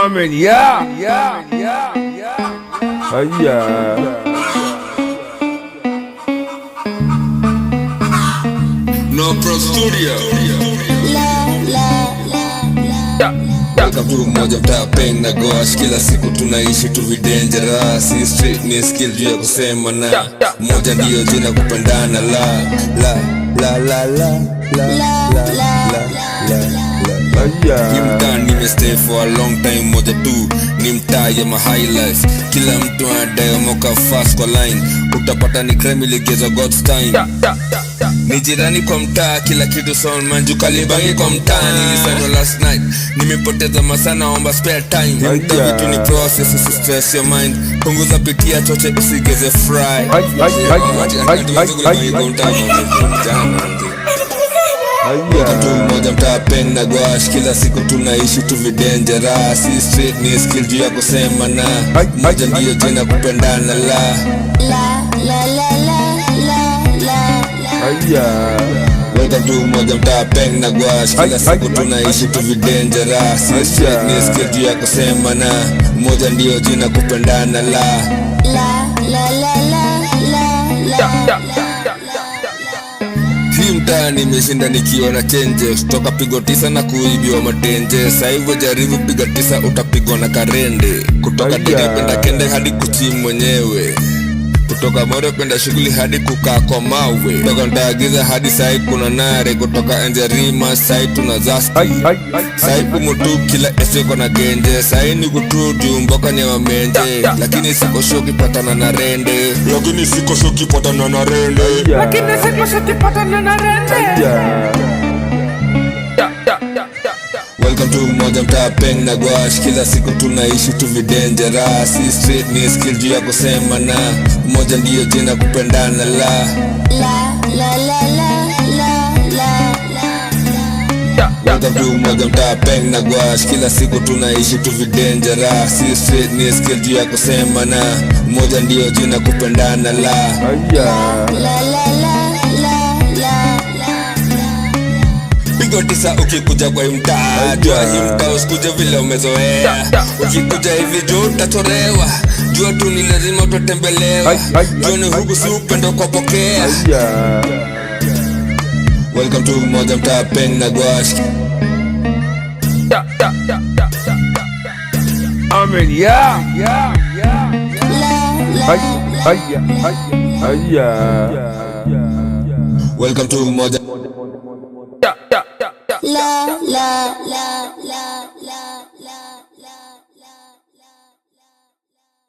Amen, yeah. No Pro Studio. Welcome to moja mtaa peng na gosh. Kila siku tunaishi tu dangerous. Si street ni skill juu ya kusema na moja ndiyo jina kupendana. Ni mtaa nimestay for a long time. Moja tu ni mtaa ya my high life. Kila mtu anadai moka fast kwa line. Utapata ni crime iligeza God's time. Ni jirani kwa mtaa, kila kitu sound manju kalibangi kwa mtaa. Nilisema last night, nimepoteza masaa naomba spare time. Mta vitu ni process, stress your mind. Punguza pitia choche usigeze fry. Welcome to moja mtaa peng na gwash. Kila siku tunaishi tu dangerous. Si street ni skill juu ya kusema na moja ndiyo jina kupendana. Welcome to moja mtaa peng na gwash. Kila siku tunaishi tu dangerous. Si street ni skill juu ya kusema na moja ndiyo jina kupendana. Hii mtaa nimeshinda nikiwa na change. Toka pigo 9 na kuibiwa matenje. Sasa hivyo jaribu piga 9 utapigwa na karende. Kutoka teke penda kende hadi kuchi mwenyewe. Kutoka moro penda shughuli hadi kukaa kwa mawe. Kutoka ndagiza hadi sai kuna nare. Kutoka enjerima sai tunazaski. Sai kumutu kila ese kona genje. Sai ni kutudu mboka nyewa menje. Lakini siko shoki patana na rende. Welcome to moja mtaa peng na gwash. Kila siku tunaishi tu dangerous. Si street ni skill juu ya kusema na moja ndiyo jina kupendana. Welcome to moja mtaa peng na gwash. Kila siku tunaishi tu dangerous. Si street ni skill juu ya kusema na moja ndiyo jina kupendana. Pigo 9 ukikuja kwa mtaa. Jua hii mtaa usikuje vile umezoea. Ukikuja hivi juu utatorewa. Jua tu ni lazima utatembelewa. Jua ni huku si upendo kwa pokea. Welcome to moja mtaa peng na gwash. Amen, yeah. Welcome to moja la